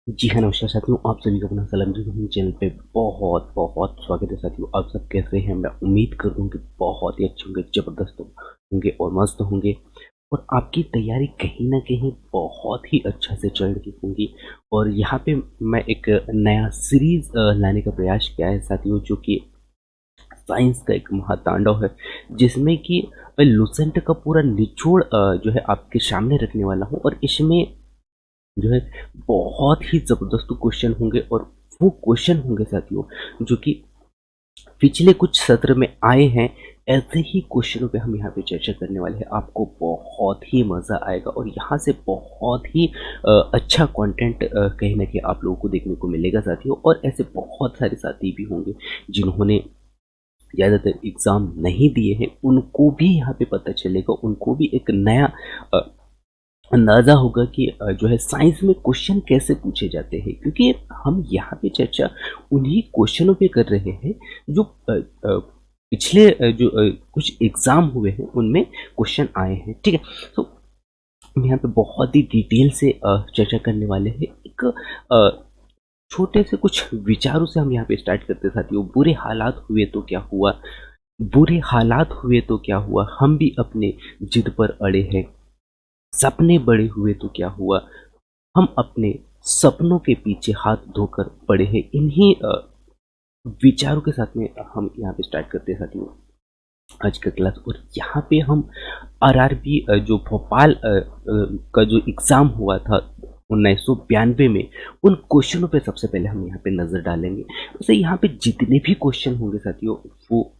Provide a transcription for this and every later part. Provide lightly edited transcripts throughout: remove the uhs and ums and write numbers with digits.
जी हाँ, नमस्कार साथियों, आप सभी का अपना सलाम चैनल पे बहुत बहुत स्वागत है साथियों। आप सब कैसे हैं? मैं उम्मीद कर रहा हूँ कि बहुत ही अच्छे होंगे, ज़बरदस्त होंगे और मस्त होंगे और आपकी तैयारी कहीं न कहीं बहुत ही अच्छा से चल रही होंगी। और यहाँ पे मैं एक नया सीरीज़ लाने का प्रयास किया है साथियों, जो कि साइंस का एक महातांडव है, जिसमें कि मैं लूसेंट का पूरा निचोड़ जो है आपके सामने रखने वाला हूँ। और इसमें जो है बहुत ही ज़बरदस्त क्वेश्चन होंगे और वो क्वेश्चन होंगे साथियों, जो कि पिछले कुछ सत्र में आए हैं। ऐसे ही क्वेश्चनों पे हम यहाँ पे चर्चा करने वाले हैं। आपको बहुत ही मज़ा आएगा और यहाँ से बहुत ही अच्छा कंटेंट कहीं न कहीं आप लोगों को देखने को मिलेगा साथियों। और ऐसे बहुत सारे साथी भी होंगे जिन्होंने ज़्यादातर एग्ज़ाम नहीं दिए हैं, उनको भी यहाँ पे पता चलेगा, उनको भी एक नया अ, अंदाज़ा होगा कि जो है साइंस में क्वेश्चन कैसे पूछे जाते हैं। क्योंकि हम यहाँ पे चर्चा उन्हीं क्वेश्चनों पे कर रहे हैं जो पिछले कुछ एग्ज़ाम हुए हैं उनमें क्वेश्चन आए हैं, ठीक है? तो हम यहाँ पे बहुत ही डिटेल से चर्चा करने वाले हैं। एक छोटे से कुछ विचारों से हम यहाँ पे स्टार्ट करते हैं साथियों। बुरे हालात हुए तो क्या हुआ? बुरे हालात हुए तो क्या हुआ? हम भी अपने जिद पर अड़े हैं। सपने बड़े हुए तो क्या हुआ? हम अपने सपनों के पीछे हाथ धोकर पड़े हैं। इन्हीं विचारों के साथ में हम यहाँ पे स्टार्ट करते हैं साथियों आज का क्लास। और यहाँ पे हम आरआरबी जो भोपाल का जो एग्ज़ाम हुआ था 1992 में, उन क्वेश्चनों पे सबसे पहले हम यहाँ पे नज़र डालेंगे। वैसे यहाँ पे जितने भी क्वेश्चन होंगे साथियों, वो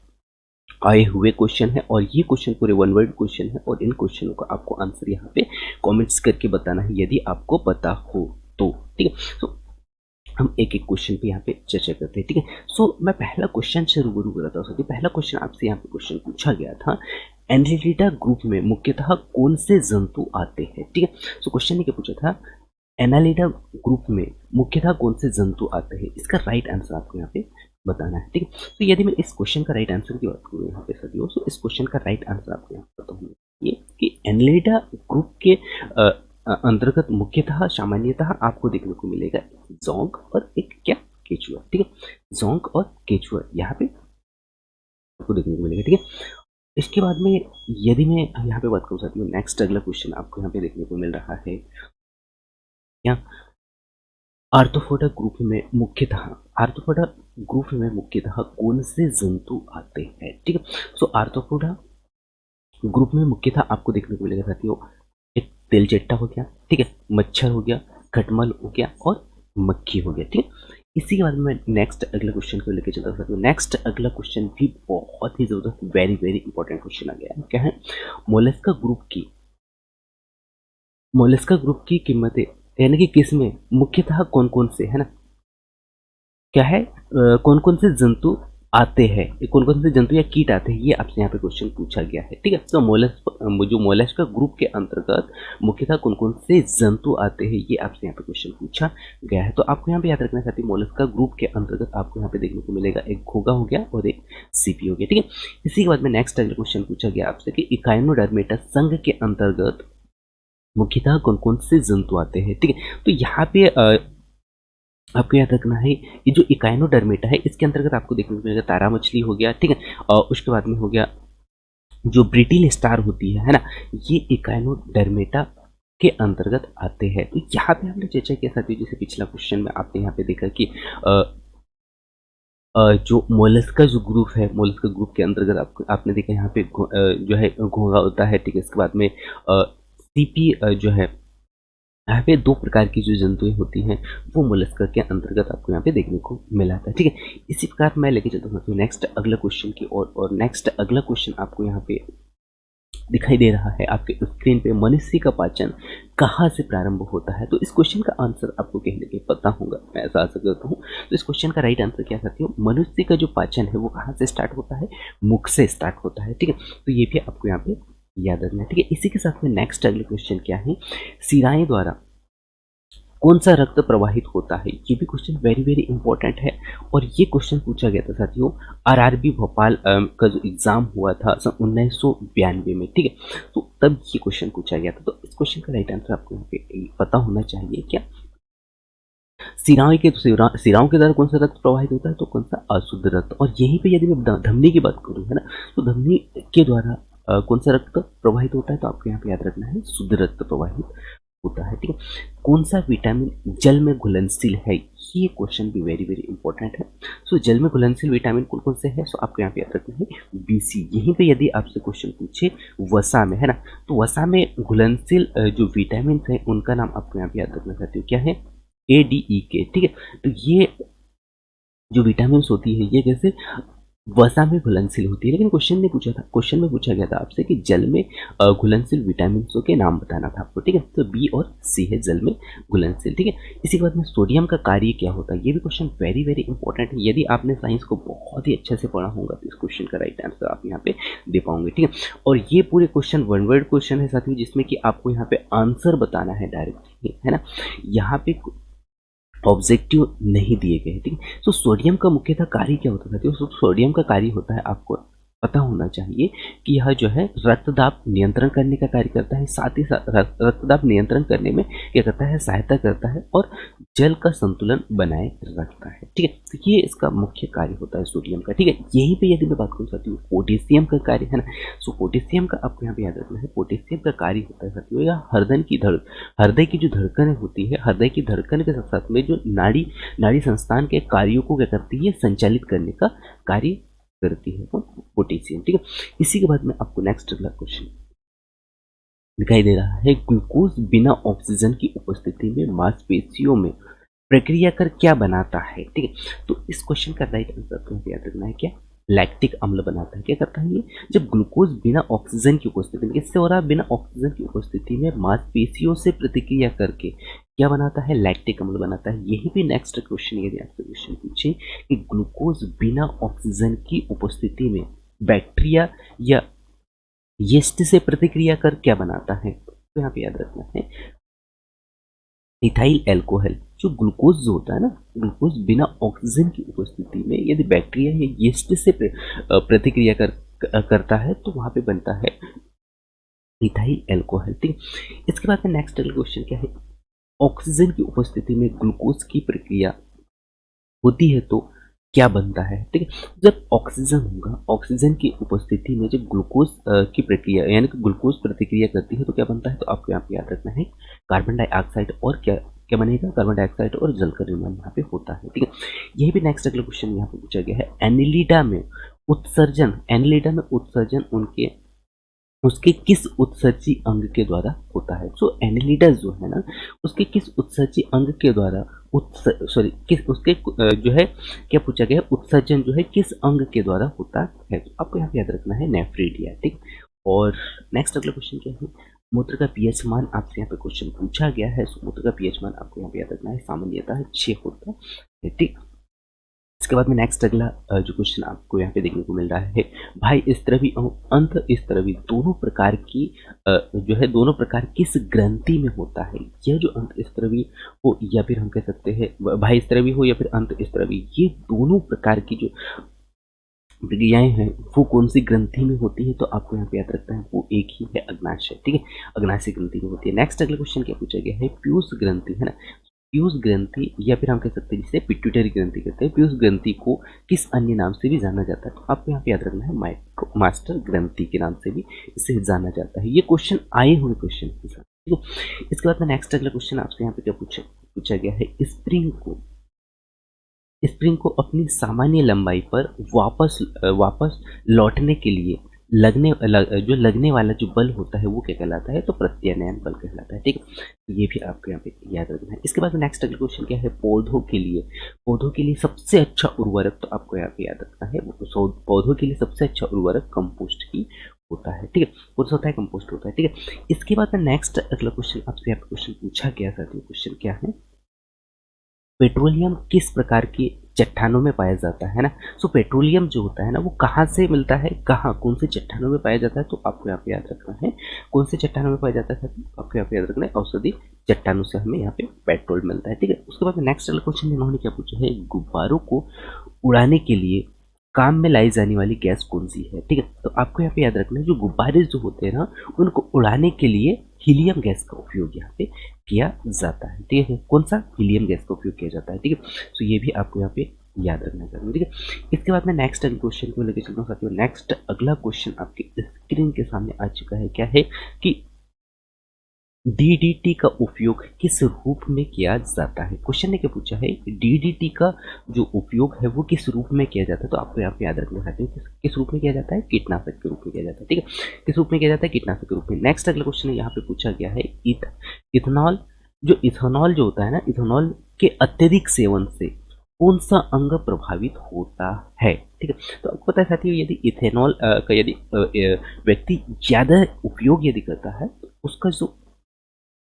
आए हुए क्वेश्चन है और ये क्वेश्चन पूरे वन वर्ड क्वेश्चन है। और इन क्वेश्चनों का आपको आंसर यहाँ पे कमेंट्स करके बताना है यदि आपको पता हो तो, ठीक है? तो हम एक एक क्वेश्चन पे यहाँ पे चर्चा करते हैं, ठीक है? सो मैं पहला क्वेश्चन से रूबरू कराता हूँ। पहला क्वेश्चन आपसे यहाँ पे क्वेश्चन पूछा गया था, एनालिटिडा ग्रुप में मुख्यतः कौन से जंतु आते हैं, ठीक है? सो क्वेश्चन ने क्या पूछा था, एनालिडा ग्रुप में मुख्यतः कौन से जंतु आते हैं? इसका राइट आंसर आपको यहाँ पे बताना है, ठीक है? तो यदि मैं इस क्वेश्चन का राइट आंसर की बात करूँ यहाँ पे साथियों, तो इस क्वेश्चन का राइट आंसर आपको यहाँ पे बताऊंगा ये कि एनालिडा ग्रुप के अंतर्गत मुख्यतः सामान्यतः आपको देखने को मिलेगा जोंक और एक क्या, केचुआ, ठीक है? जोंक और केचुआ यहाँ पे आपको देखने को मिलेगा, ठीक है? इसके बाद में यदि मैं यहाँ पे बात करूँ साथियों, नेक्स्ट अगला क्वेश्चन आपको यहाँ पे देखने को मिल रहा है क्या, आर्थ्रोपोडा ग्रुप में मुख्यतः आर्थ्रोपोडा ग्रुप में मुख्यतः कौन से जंतु आते हैं, ठीक है? सो आर्थ्रोपोडा ग्रुप में मुख्यतः आपको देखने को मिलेगा साथियों, एक तेलचट्टा हो गया, ठीक है, मच्छर हो गया, खटमल हो गया और मक्खी हो गया, ठीक है? इसी के बाद में नेक्स्ट अगला क्वेश्चन को लेकर चलता हूँ। नेक्स्ट अगला क्वेश्चन भी बहुत ही जबरदस्त, वेरी वेरी इंपॉर्टेंट क्वेश्चन आ गया है। क्या है? मोलस्का ग्रुप की मोलस्का ग्रुप की कीमतें, यानी कि किसमें मुख्यतः कौन कौन से, है ना, क्या है, कौन कौन से जंतु आते हैं, कौन कौन से जंतु या कीट आते हैं, ये आपसे यहाँ पे क्वेश्चन पूछा गया है, ठीक है? तो जो मोलस्का ग्रुप के अंतर्गत मुख्यतः कौन कौन से जंतु आते हैं, ये आपसे यहाँ पे क्वेश्चन पूछा गया है। तो आपको यहाँ पे याद रखना चाहती है, मोलस्का ग्रुप के अंतर्गत आपको यहाँ पे देखने को मिलेगा एक घोंघा हो गया और एक सीपी हो गया, ठीक है? इसी के बाद में नेक्स्ट अगला क्वेश्चन पूछा गया आपसे कि इकाइनोडर्मेटा संघ के अंतर्गत मुख्यतः कौन कौन से जंतु आते हैं, ठीक है? तो यहाँ पे आपको याद रखना है, ये जो इकाइनोडर्मेटा है इसके अंतर्गत आपको देखने को मिलेगा तारा मछली हो गया, ठीक है? और उसके बाद में हो गया जो ब्रिटिल स्टार होती है ना, ये इकाइनोडर्मेटा के अंतर्गत आते हैं। तो यहाँ पे हमने चर्चा किया साथियों, जैसे पिछला क्वेश्चन में आपने यहाँ पे देखा कि जो मोलस्का जो ग्रुप है, मोलस्का ग्रुप के अंतर्गत आपने देखा यहाँ पे जो है घोंघा होता है, ठीक है? इसके बाद में सीपी जो है, यहाँ पे 2 प्रकार की जो जंतुएँ होती हैं, वो मोलस्का के अंतर्गत आपको यहाँ पे देखने को मिला था, ठीक है? इसी प्रकार मैं लेके चलता हूँ नेक्स्ट अगला क्वेश्चन की ओर। और नेक्स्ट अगला क्वेश्चन आपको यहाँ पे दिखाई दे रहा है आपके स्क्रीन पे, मनुष्य का पाचन कहाँ से प्रारंभ होता है? तो इस क्वेश्चन का आंसर आपको कहीं न कहीं पता होगा, मैं ऐसा आशा करता हूँ। तो इस क्वेश्चन का राइट आंसर क्या साथियों, मनुष्य का जो पाचन है वो कहाँ से स्टार्ट होता है? मुख से स्टार्ट होता है, ठीक है? तो ये भी आपको यहाँ पे याद रखना है, ठीक है? इसी के साथ में नेक्स्ट अगला क्वेश्चन क्या है, शिराएँ द्वारा कौन सा रक्त प्रवाहित होता है? ये भी क्वेश्चन वेरी वेरी इंपॉर्टेंट है। और ये क्वेश्चन पूछा गया था साथियों आरआरबी भोपाल का जो एग्जाम हुआ था सन 1992 में, ठीक है? तो तब ये क्वेश्चन पूछा गया था। तो इस क्वेश्चन का राइट आंसर आपको यहाँ पे पता होना चाहिए क्या, सिराओं के सिराओं के द्वारा कौन सा रक्त प्रवाहित होता है, तो कौन सा अशुद्ध रक्त। और यहीं पे यदि मैं धमनी की बात करूँ, है ना, तो धमनी के द्वारा कौन सा रक्त प्रवाहित होता है, तो आपको यहाँ पे याद रखना है शुद्ध रक्त प्रवाहित होता है। ठीक है, कौन सा विटामिन जल में घुलनशील है, ये क्वेश्चन भी वेरी वेरी इंपॉर्टेंट है। सो जल में घुलनशील विटामिन कौन कौन से है, सो आपको यहाँ पे याद रखना है BC। यहीं पे यदि आपसे क्वेश्चन पूछे वसा में, है ना, तो वसा में घुलनशील जो विटामिन है उनका नाम आपको यहाँ पे याद रखना चाहती हूँ, क्या है, ADEK। ठीक है, तो ये जो विटामिन होती है ये कैसे वसा में घुलनशील होती है। लेकिन क्वेश्चन ने पूछा था, क्वेश्चन में पूछा गया था आपसे कि जल में घुलनशील विटामिन के नाम बताना था आपको। ठीक है, तो B और C है जल में घुलनशील। ठीक है, इसी के बाद में सोडियम का कार्य क्या होता है, ये भी क्वेश्चन वेरी वेरी इंपॉर्टेंट है। यदि आपने साइंस को बहुत ही अच्छे से पढ़ा होगा तो इस क्वेश्चन का राइट आंसर आप यहाँ पे दे पाओगे। ठीक है, और ये पूरे क्वेश्चन वन वर्ड क्वेश्चन है साथियों, जिसमें कि आपको यहाँ पे आंसर बताना है डायरेक्ट, है ना, यहाँ पे ऑब्जेक्टिव नहीं दिए गए। ठीक है, तो सोडियम का मुख्यतः कार्य क्या होता है, तो सोडियम का कार्य होता है, आपको पता होना चाहिए कि यह जो है रक्तदाब नियंत्रण करने का कार्य करता है, साथ ही साथ रक्तदाब नियंत्रण करने में क्या करता है, सहायता करता है, और जल का संतुलन बनाए रखता है। ठीक है, तो ये इसका मुख्य कार्य होता है सोडियम का। ठीक है, यहीं पे यदि मैं बात करूँ साथियों पोटेशियम का कार्य, है ना, सो पोटेशियम का आपको यहाँ पे याद रखना है, पोटेशियम का कार्य होता है साथियों या हृदय की जो धड़कन होती है, हृदय की धड़कन के साथ साथ में जो नाड़ी संस्थान के कार्यों को क्या करती है, संचालित करने का कार्य करती है पोटेशियम। ठीक है, इसी के बाद में आपको नेक्स्ट अगला क्वेश्चन दिखाई दे रहा है, ग्लूकोज बिना ऑक्सीजन की उपस्थिति में मांसपेशियों में प्रक्रिया कर क्या बनाता है। ठीक है, तो इस क्वेश्चन का राइट आंसर तो याद रखना है, क्या, लैक्टिक अम्ल बनाता है। क्या करता है ये, जब ग्लूकोज बिना ऑक्सीजन की उपस्थिति में, किससे हो रहा है, बिना ऑक्सीजन की उपस्थिति में मांसपेशियों से प्रतिक्रिया करके क्या बनाता है, लैक्टिक अम्ल बनाता है। यही भी नेक्स्ट क्वेश्चन यदि आपसे क्वेश्चन पूछे कि ग्लूकोज बिना ऑक्सीजन की उपस्थिति में बैक्टीरिया या यीस्ट से प्रतिक्रिया कर क्या बनाता है, तो यहाँ पे याद रखना है इथाइल एल्कोहल। जो ग्लूकोज जो होता है ना, ग्लूकोज बिना ऑक्सीजन की उपस्थिति में यदि बैक्टीरिया या यीस्ट से प्रतिक्रिया करता है तो वहां पे बनता है इथाइल एल्कोहल। ठीक, इसके बाद में नेक्स्ट क्वेश्चन क्या है, ऑक्सीजन की उपस्थिति में ग्लूकोज की प्रक्रिया होती है तो क्या बनता है। ठीक है, जब ऑक्सीजन होगा, ऑक्सीजन की उपस्थिति में जब ग्लूकोज की प्रक्रिया यानी कि ग्लूकोज प्रतिक्रिया करती है तो क्या बनता है, तो आपको यहाँ पे याद रखना है कार्बन डाइऑक्साइड, और क्या क्या बनेगा, कार्बन डाइऑक्साइड और जल का निर्माण यहाँ पे होता है। ठीक है, यही भी नेक्स्ट अगला क्वेश्चन यहाँ पे पूछा गया है, एनिलिडा में उत्सर्जन उसके किस उत्सर्जी अंग के द्वारा होता है। सो एनिलिडा जो है ना, उसके किस उत्सर्जी अंग के द्वारा किस उसके जो है क्या पूछा गया, उत्सर्जन जो है किस अंग के द्वारा होता है, तो आपको यहाँ पे याद रखना है नेफ्रिडिया। ठीक, और नेक्स्ट अगला क्वेश्चन क्या है, मूत्र का पीएच मान आपसे यहाँ पे क्वेश्चन पूछा गया है। सो मूत्र का पीएच मान आपको यहाँ पे याद रखना है, सामान्यतः 6 होता है। ठीक, इसके बाद में नेक्स्ट अगला जो क्वेश्चन आपको यहाँ पे देखने को मिल रहा है, भाई स्तरवी और अंत स्तरवी दोनों प्रकार की जो है दोनों प्रकार किस ग्रंथि में होता है। यह जो अंत स्तरवी हो या फिर हम कह सकते हैं भाई स्तरवी हो या फिर अंत स्तरवी, ये दोनों प्रकार की जो प्रक्रियाएं हैं वो कौन सी ग्रंथि में होती है, तो आपको यहाँ पे याद रखना है वो एक ही है, अग्नाशय। ठीक है, अग्नाशय ग्रंथि में होती है। नेक्स्ट अगला क्वेश्चन क्या पूछा गया है, पीयूष ग्रंथि, है ना, पीयूष ग्रंथि या फिर हम कह सकते हैं जिसे पिट्यूटरी ग्रंथि कहते हैं, पीयूष ग्रंथि को किस अन्य नाम से भी जाना जाता है, तो आपको यहाँ पे याद रखना है मास्टर ग्रंथि के नाम से भी इसे जाना जाता है। ये क्वेश्चन आए हुए क्वेश्चन के साथ। ठीक है, इसके बाद में नेक्स्ट अगला क्वेश्चन आपसे यहाँ पे क्या पूछा गया है, स्प्रिंग को अपनी सामान्य लंबाई पर वापस लौटने के लिए लगने वाला जो बल होता है वो क्या कहलाता है, तो प्रत्यानयन बल कहलाता है। ठीक है, ये भी आपको यहाँ पे याद रखना है। इसके बाद नेक्स्ट अगला क्वेश्चन क्या है, पौधों के लिए सबसे अच्छा उर्वरक, तो आपको यहाँ पे याद रखना है पौधों के लिए सबसे अच्छा उर्वरक कंपोस्ट ही होता है। ठीक है, कौन सा होता है, कंपोस्ट होता है। ठीक है, इसके बाद नेक्स्ट अगला क्वेश्चन आपसे यहाँ पे क्वेश्चन पूछा गया था, तो क्वेश्चन क्या है, पेट्रोलियम किस प्रकार की चट्टानों में पाया जाता है ना। सो पेट्रोलियम जो होता है ना वो कहाँ से मिलता है, कौन से चट्टानों में पाया जाता है, तो आपको यहाँ पे याद रखना है कौन से चट्टानों में पाया जाता है, तो आपको यहाँ पे याद रखना है औषधि चट्टानों से हमें यहाँ पे पेट्रोल मिलता है। ठीक है, उसके बाद नेक्स्ट वाला क्वेश्चन इन्होंने क्या पूछा है, गुब्बारों को उड़ाने के लिए काम में लाई जाने वाली गैस कौन सी है। ठीक है, तो आपको यहाँ पे याद रखना है जो गुब्बारे जो होते हैं ना उनको उड़ाने के लिए हीलियम गैस का उपयोग यहाँ पे किया जाता है। ठीक है, कौन सा? हीलियम गैस का उपयोग किया जाता है। ठीक है, तो ये भी आपको यहाँ पे याद रखना चाहिए। ठीक है, इसके बाद मैं नेक्स्ट क्वेश्चन को लेकर चलता हूँ साथियों। नेक्स्ट अगला क्वेश्चन आपके स्क्रीन के सामने आ चुका है। क्या है कि डीडीटी का उपयोग किस रूप में किया जाता है? क्वेश्चन ने क्या पूछा है, डीडीटी का जो उपयोग है वो किस रूप में किया जाता है? तो आपको यहाँ पे याद रखना चाहते हैं किस रूप में किया जाता है? कीटनाशक के रूप में किया जाता है। ठीक है, किस रूप में किया जाता है? कीटनाशक के रूप में। नेक्स्ट अगला क्वेश्चन यहाँ पे पूछा गया है इथेनॉल इथेनॉल जो होता है ना, इथेनॉल के अत्यधिक सेवन से कौन सा अंग प्रभावित होता है? ठीक है, तो आपको पता है साथियों, यदि इथेनॉल का यदि व्यक्ति ज्यादा उपयोग यदि करता है तो उसका जो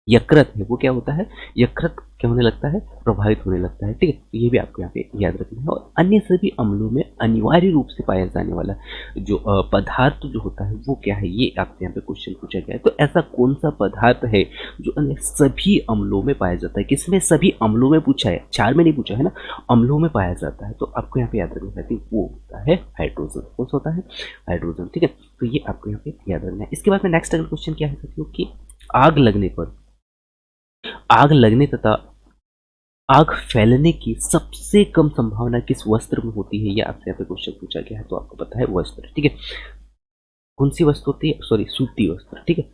यकृत है वो क्या होता है? यकृत क्या होने लगता है? प्रभावित होने लगता है। ठीक है, तो ये भी आपको यहाँ पे याद रखना है। और अन्य सभी अम्लों में अनिवार्य रूप से पाया जाने वाला जो पदार्थ जो होता है वो क्या है? ये आपसे यहाँ पे क्वेश्चन पूछा गया है। तो ऐसा कौन सा पदार्थ है जो अन्य सभी अम्लों में पाया जाता है? किसमें? सभी अम्लों में पूछा है, चार में नहीं पूछा है ना, अम्लों में पाया जाता है। तो आपको यहाँ पे याद रखना है वो होता है हाइड्रोजन। कौन सा होता है? हाइड्रोजन। ठीक है, तो ये आपको यहाँ पे याद रखना है। इसके बाद में नेक्स्ट अगला क्वेश्चन क्या है साथियों कि आग लगने तथा आग फैलने की सबसे कम संभावना किस वस्त्र में होती है? ये आपसे यहाँ पे क्वेश्चन पूछा गया है। तो आपको पता है वस्त्र। ठीक है, कौन सी वस्त्र होती है? सॉरी, सूती वस्त्र। ठीक है,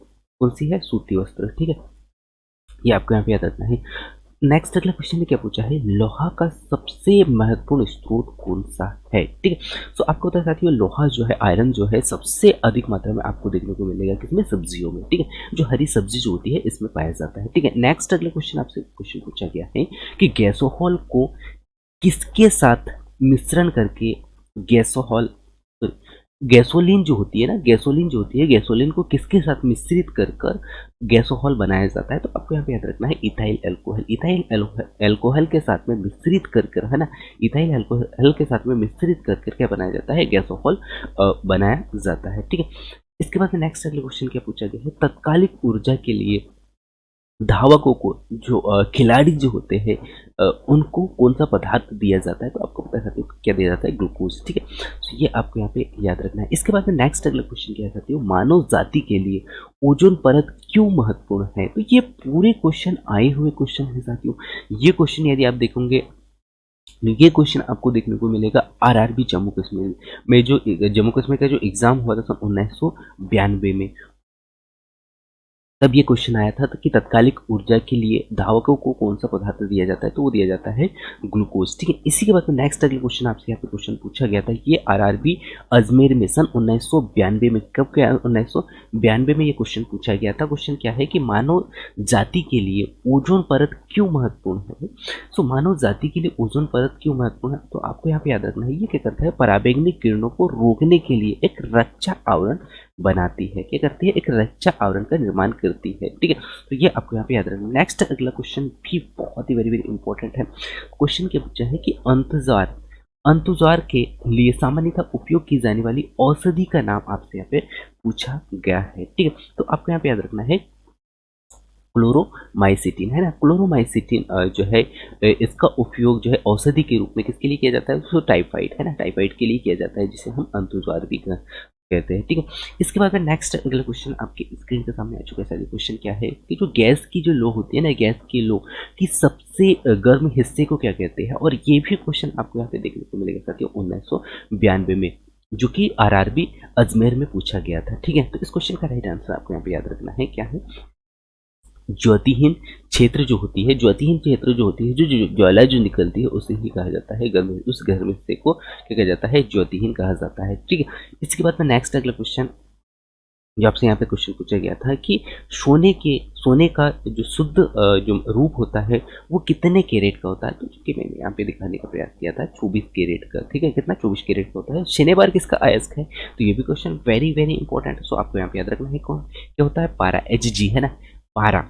कौन सी है? सूती वस्त्र। ठीक है, ये आपको यहाँ पे याद रखना है। नेक्स्ट अगला क्वेश्चन में क्या पूछा है, लोहा का सबसे महत्वपूर्ण स्रोत कौन सा है? ठीक है, तो आपको पता है साथियों, लोहा जो है, आयरन जो है, सबसे अधिक मात्रा में आपको देखने को मिलेगा किसमें? सब्जियों में। ठीक है, जो हरी सब्जी जो होती है इसमें पाया जाता है। ठीक है, नेक्स्ट अगला क्वेश्चन आपसे क्वेश्चन पूछा गया है कि गैसोहॉल को किसके साथ मिश्रण करके गैसोहॉल गैसोलीन जो होती है ना, गैसोलीन जो होती है, गैसोलीन को किसके साथ मिश्रित कर कर गैसोहॉल बनाया जाता है? तो आपको यहाँ पे याद रखना है इथाइल अल्कोहल। इथाइल अल्कोहल के साथ में मिश्रित कर कर, है ना, इथाइल अल्कोहल के साथ में मिश्रित कर कर क्या बनाया जाता है? गैसोहॉल बनाया जाता है। ठीक है, इसके बाद नेक्स्ट अगला क्वेश्चन क्या पूछा गया है, तत्कालिक ऊर्जा के लिए धावकों को जो खिलाड़ी जो होते हैं उनको कौन सा पदार्थ दिया जाता है? तो आपको पता है क्या दिया जाता है? ग्लूकोज। ठीक है, तो ये आपको यहाँ पे याद रखना है। इसके बाद में नेक्स्ट अगला क्वेश्चन क्या है साथियों, मानव जाति के लिए ओजोन परत क्यों महत्वपूर्ण है? तो ये पूरे क्वेश्चन आए हुए क्वेश्चन है साथियों। ये क्वेश्चन यदि आप देखोगे, ये क्वेश्चन आपको देखने को मिलेगा आरआरबी जम्मू कश्मीर में, जो जम्मू कश्मीर का जो एग्जाम हुआ था सन 1992 में, तब ये क्वेश्चन आया था कि तत्कालिक ऊर्जा के लिए धावकों को कौन सा पदार्थ दिया जाता है? तो वो दिया जाता है ग्लूकोज। ठीक है, इसी के बाद में नेक्स्ट अगला क्वेश्चन आपसे यहाँ पे क्वेश्चन पूछा गया था, ये आरआरबी अजमेर में सन 1992 में, कब क्या? 1992 में ये क्वेश्चन पूछा गया था। क्वेश्चन क्या है कि मानव जाति के लिए ओजोन परत क्यों महत्वपूर्ण है? सो मानव जाति के लिए ओजोन परत क्यों महत्वपूर्ण है? तो आपको यहाँ पे याद रखना है, ये क्या करता है? पराबैंगनी किरणों को रोकने के लिए एक रक्षा आवरण बनाती है। क्या करती है? एक रक्षा आवरण का निर्माण करती है। ठीक है, तो ये आपको यहाँ पे याद रखना। नेक्स्ट अगला क्वेश्चन भी बहुत ही वेरी वेरी इंपॉर्टेंट है। क्वेश्चन क्या पूछा है कि अंतुजार के लिए सामान्यतः उपयोग की जाने वाली औषधि का नाम आपसे यहाँ पे पूछा गया है। ठीक है, तो आपको यहाँ पे याद रखना है क्लोरोमाइसिटिन, है ना। क्लोरोमाइसिटिन जो है इसका उपयोग जो है औषधि के रूप में किसके लिए किया जाता है? तो टाइफाइड, है ना, टाइफाइड के लिए किया जाता है, जिसे हम अंतुज्वार भी कहते हैं। ठीक है, इसके बाद में नेक्स्ट अगला क्वेश्चन आपके स्क्रीन के सामने आ चुका है। क्वेश्चन क्या है कि जो गैस की जो लो होती है ना, गैस की लो की सबसे गर्म हिस्से को क्या कहते हैं? और ये भी क्वेश्चन आपको यहाँ पे देखने को मिलेगा साथियों 1992 में, जो कि आरआरबी अजमेर में पूछा गया था। ठीक है, तो इस क्वेश्चन का राइट आंसर आपको यहाँ पे याद रखना है, क्या है? ज्योतिहीन क्षेत्र जो होती है, ज्योतिहीन क्षेत्र जो होती है, जो ज्वाला जो निकलती है उसे ही कहा जाता है गर्म, उस गर्म हिस्से को क्या कहा जाता है? ज्योतिहीन कहा जाता है। ठीक है, इसके बाद में नेक्स्ट अगला क्वेश्चन जो आपसे यहाँ पे क्वेश्चन पूछा गया था कि सोने का जो शुद्ध जो रूप होता है वो कितने कैरेट का होता है? तो चूंकि मैंने यहाँ पे दिखाने का प्रयास किया था 24 कैरेट का। ठीक है, कितना? 24 कैरेट का होता है। शनिवार किसका अयस्क है? तो ये भी क्वेश्चन वेरी वेरी इंपॉर्टेंट है। सो आपको यहाँ पे याद रखना है कौन क्या होता है? पारा, Hg, है ना, पारा।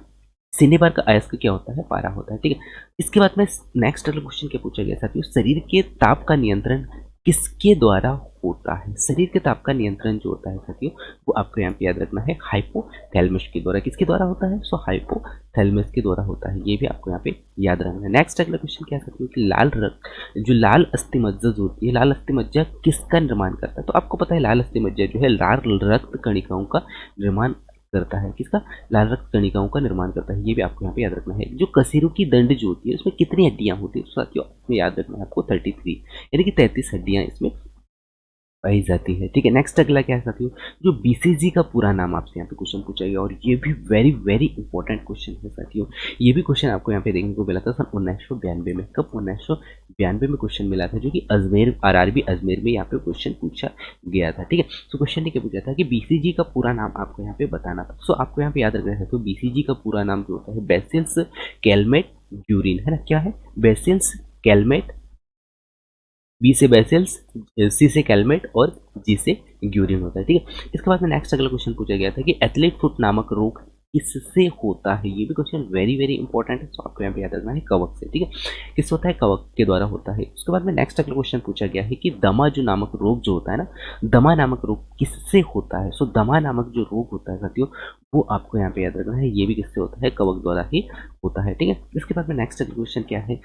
शनिवार का अयस्क क्या होता है? पारा होता है। ठीक है, इसके बाद में नेक्स्ट अगला क्वेश्चन क्या पूछा गया साथियों, शरीर के ताप का नियंत्रण किसके द्वारा होता है? शरीर के ताप का नियंत्रण जो होता है साथियों वो आपको यहाँ पे याद रखना है हाइपोथैलेमस के द्वारा। किसके द्वारा होता है? सो हाइपोथैलेमस के द्वारा होता है। ये भी आपको यहाँ पे याद रखना है। नेक्स्ट अगला क्वेश्चन क्या है साथियों कि लाल अस्थि मज्जा जो होती है, लाल अस्थि मज्जा किसका निर्माण करता है? तो आपको पता है लाल अस्थि मज्जा जो है लाल रक्त कणिकाओं का निर्माण करता है, किसका? लाल रक्त कणिकाओं का निर्माण करता है। ये भी आपको यहाँ पे याद रखना है। जो कशेरुकी की दंड जो होती है उसमें कितनी हड्डियां होती है? तो साथियों इसमें याद रखना है आपको 33, यानी कि 33 हड्डियां इसमें पाई जाती है। ठीक है, नेक्स्ट अगला क्या है साथियों? जो बीसीजी का पूरा नाम आपसे यहाँ पे क्वेश्चन पूछा गया, और ये भी वेरी वेरी इंपॉर्टेंट क्वेश्चन है साथियों। ये भी क्वेश्चन आपको यहाँ पे देखने को मिला था सन 1992 में। कब? 1992 में क्वेश्चन मिला था, जो कि अजमेर आरआरबी अजमेर में यहाँ पे क्वेश्चन पूछा गया था। ठीक है, तो क्वेश्चन ने क्या पूछा था कि बीसीजी का पूरा नाम आपको यहाँ पे बताना था। सो आपको यहाँ पे याद रखना है तो बीसीजी का पूरा नाम जो होता है बेसिलस कैलमेट ग्यूरिन, है ना? क्या है? बेसिलस कैलमेट, बी से बेसिल्स, सी से कैलमेट और जी से ग्यूरिन होता है। ठीक है, इसके बाद में नेक्स्ट अगला क्वेश्चन पूछा गया था कि एथलीट फुट नामक रोग किससे होता है? ये भी क्वेश्चन वेरी वेरी इंपॉर्टेंट है, तो आपको यहाँ पे याद रखना है कवक से। ठीक है, किससे होता है? कवक के द्वारा होता है। उसके बाद में नेक्स्ट अगला क्वेश्चन पूछा गया है कि दमा जो नामक रोग जो होता है ना, दमा नामक रोग किससे होता है? सो दमा नामक जो रोग होता है साथियों, वो आपको यहाँ पे याद रखना है, ये भी किससे होता है? कवक द्वारा ही होता है। ठीक है, इसके बाद में नेक्स्ट अगला क्वेश्चन क्या है?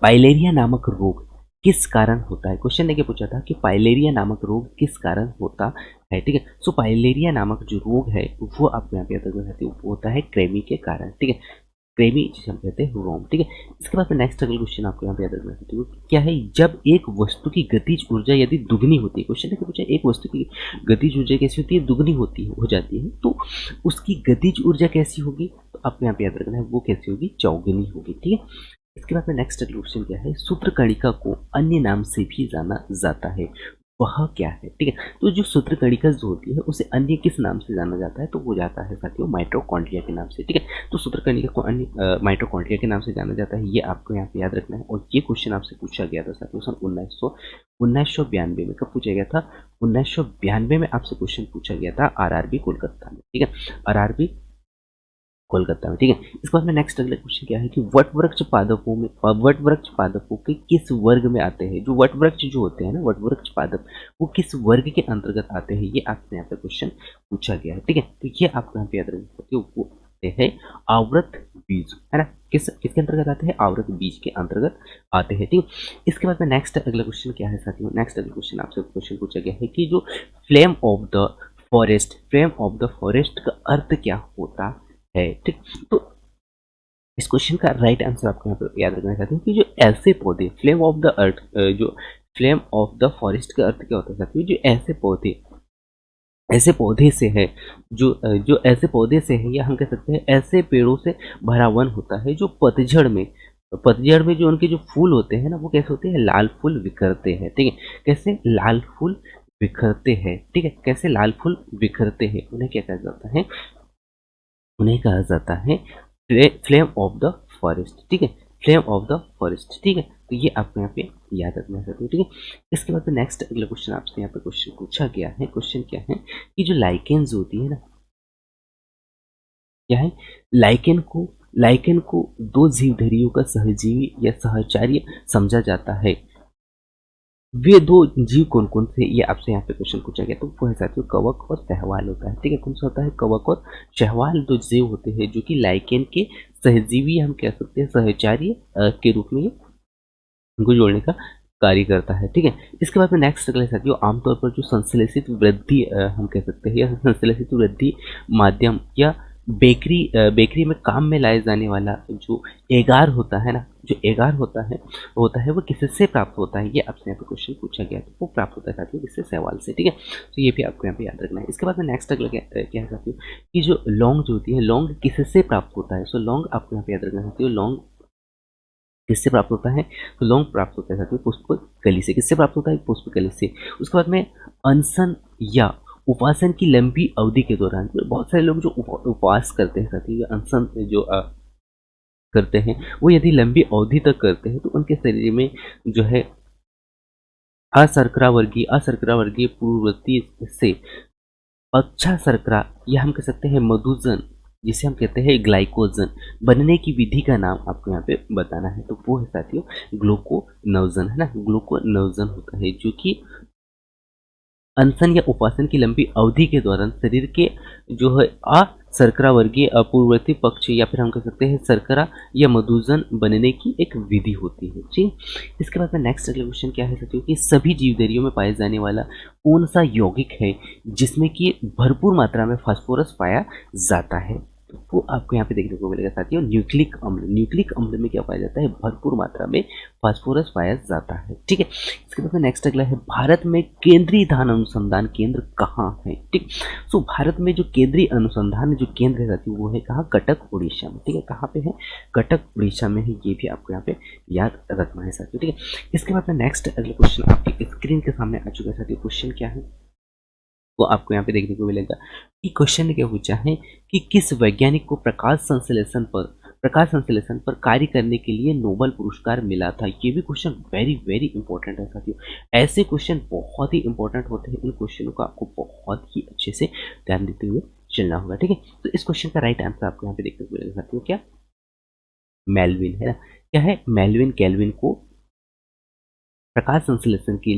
पाइलेरिया नामक रोग किस कारण होता है? क्वेश्चन ने क्या पूछा था कि पाइलेरिया नामक रोग किस कारण होता है? ठीक है, सो पाइलेरिया नामक जो रोग है वो आपको यहाँ पे याद रखना है, वो होता है कृमि के कारण। ठीक है, कृमि जिसे हम कहते हैं रोम। ठीक है, इसके बाद में नेक्स्ट अगला क्वेश्चन आपको यहाँ पे याद रखना है, क्या है? जब एक वस्तु की गतिज ऊर्जा यदि दुगनी होती है, क्वेश्चन ने क्या पूछा? एक वस्तु की गतिज ऊर्जा कैसी होती है? दुगनी होती है, हो जाती है, तो उसकी गतिज ऊर्जा कैसी होगी? तो आपको यहाँ पे याद रखना है वो कैसी होगी? चौगुनी होगी। ठीक है, इसके बाद में नेक्स्ट क्वेश्चन क्या है? सूत्रकणिका को अन्य नाम से भी जाना जाता है, वह क्या है? ठीक है, तो जो सूत्रकणिका जो होती है उसे अन्य किस नाम से जाना जाता है? तो वो जाता है साथियों माइटोकॉन्ड्रिया के नाम से। ठीक है, तो सूत्रकणिका को अन्य माइटोकॉन्ड्रिया के नाम से जाना जाता है, ये आपको यहाँ पे याद रखना है। और ये क्वेश्चन आपसे पूछा गया था साथियों सन 1992 में। कब पूछा गया था? 1992 में आपसे क्वेश्चन पूछा गया था आरआरबी कोलकाता में। ठीक है, आरआरबी कोलकाता में। ठीक है, इसके बाद में नेक्स्ट अगला क्वेश्चन क्या है कि वटवृक्ष पादपों में वटवृक्ष पादपों के किस वर्ग में आते हैं? जो वटवृक्ष जो होते हैं ना, वटवृक्ष पादप, वो किस वर्ग के अंतर्गत आते हैं? ये आपसे यहाँ पे क्वेश्चन पूछा गया है। ठीक है, तो ये आपको यहाँ पे याद रखना सकते हो, वो आते हैं आवृत बीज, है ना? किसके अंतर्गत आते हैं? आवृत बीज के अंतर्गत आते हैं। ठीक है, इसके बाद में नेक्स्ट अगला क्वेश्चन क्या है साथियों? नेक्स्ट अगला क्वेश्चन आपसे क्वेश्चन पूछा गया है कि जो फ्लेम ऑफ द फॉरेस्ट का अर्थ क्या होता है? ठीक, तो इस क्वेश्चन का राइट आंसर आपको यहाँ पे याद रखना चाहते हैं कि जो ऐसे पौधे फ्लेम ऑफ द अर्थ, जो फ्लेम ऑफ द फॉरेस्ट का अर्थ क्या होता है साथियों? जो ऐसे पौधे से है, जो ऐसे पौधे से है, या हम कह सकते हैं ऐसे पेड़ों से भरा वन होता है जो पतझड़ में जो उनके जो फूल होते हैं ना, वो कैसे होते हैं? लाल फूल बिखरते हैं। ठीक है, कैसे? लाल फूल बिखरते हैं। ठीक है, कैसे लाल फूल बिखरते हैं? उन्हें क्या कहा जाता है? उन्हें कहा जाता है फ्लेम ऑफ द फॉरेस्ट। ठीक है, फ्लेम ऑफ द फॉरेस्ट। ठीक है, तो ये आपको यहाँ पे याद रखना चाहते हो। ठीक है, इसके बाद नेक्स्ट अगला क्वेश्चन आपसे यहाँ पे क्वेश्चन पूछा गया है। क्वेश्चन क्या है कि जो लाइकेन्स होती है ना, क्या है? लाइकेन को दो जीवधरियों का सहजीवी या सहचार्य समझा जाता है। वे दो जीव कौन कौन से? ये आपसे यहाँ पे क्वेश्चन पूछा गया, तो वो है साथियों कवक और शैवाल होता है। ठीक है, कौन सा होता है? कवक और शैवाल दो जीव होते हैं जो कि लाइकेन के सहजीवी, हम कह सकते हैं सहचार्य के रूप में उनको जोड़ने का कार्य करता है। ठीक है, इसके बाद में नेक्स्ट अगला साथियों, आमतौर पर जो संश्लेषित वृद्धि हम कह सकते हैं, या संश्लेषित वृद्धि माध्यम या बेकरी में काम में लाए जाने वाला जो एगार होता है ना, जो एगार होता है वो किससे प्राप्त होता है? ये आपसे यहाँ पे क्वेश्चन पूछा गया, तो वो प्राप्त होता है साथियों किससे? शैवाल से। ठीक है, तो ये भी आपको यहाँ पे याद रखना है। इसके बाद में नेक्स्ट अगला क्या है साथियों कि जो लौंग जो होती है, लौंग किससे प्राप्त होता है? सो लौंग आपको यहाँ पे याद रखना है साथियों, लौंग किससे प्राप्त होता है? तो लौंग प्राप्त होता है साथियों पुष्प कली से। किससे प्राप्त होता है? पुष्प कली से। उसके बाद में अनशन या उपासन की लंबी अवधि के दौरान, बहुत सारे लोग जो उपवास करते हैं साथियों, अनशन जो करते हैं, वो यदि लंबी अवधि तक करते हैं तो उनके शरीर में जो है अशर्करा वर्गीय पूर्ववर्ती से अच्छा शर्करा, या हम कह सकते हैं मधुजन, जिसे हम कहते हैं ग्लाइकोजन, बनने की विधि का नाम आपको यहाँ पे बताना है। तो वो है साथियों ग्लूकोनोजन, है ना? ग्लूकोनोजन होता है जो कि अनशन या उपासन की लंबी अवधि के दौरान शरीर के जो है शर्करा वर्गीय अपूर्ववर्ती पक्ष या फिर हम कह सकते हैं शर्करा या मधुजन बनने की एक विधि होती है। ठीक, इसके बाद में नेक्स्ट अगला क्वेश्चन क्या है साथियों कि सभी जीवदरियों में पाया जाने वाला कौन सा यौगिक है जिसमें कि भरपूर मात्रा में फास्फोरस पाया जाता है। तो वो आपको यहाँ पे देखने को मिलेगा साथियों न्यूक्लिक अम्ल। न्यूक्लिक अम्ल में क्या पाया जाता है, भरपूर मात्रा में फास्फोरस पाया जाता है। ठीक है, इसके बाद में नेक्स्ट अगला है भारत में केंद्रीय धान अनुसंधान केंद्र कहाँ है। ठीक, सो भारत में जो केंद्रीय अनुसंधान जो केंद्र है साथियों वो है कहाँ, कटक उड़ीसा में। ठीक है, कहाँ पे है, कटक उड़ीसा में है। ये भी आपको यहाँ पे याद रखना है साथियों। ठीक है, इसके बाद में नेक्स्ट अगला क्वेश्चन आपकी स्क्रीन के सामने आ चुका है साथियों। क्वेश्चन क्या है वो आपको यहाँ पे देखने को मिलेगा कि क्वेश्चन ने क्या पूछा है कि किस वैज्ञानिक को प्रकाश संश्लेषण पर कार्य करने के लिए नोबेल पुरस्कार मिला था। ये भी क्वेश्चन वेरी वेरी इंपॉर्टेंट है साथियों। ऐसे क्वेश्चन बहुत ही इंपॉर्टेंट होते हैं, इन क्वेश्चनों का आपको बहुत ही अच्छे से ध्यान देते हुए चलना होगा। ठीक है, तो इस क्वेश्चन का राइट आंसर आपको यहाँ पे देखने को मिलेगा साथियों, क्या, मेल्विन है ना। क्या है, मेल्विन कैल्विन को प्रकाश संश्लेषण के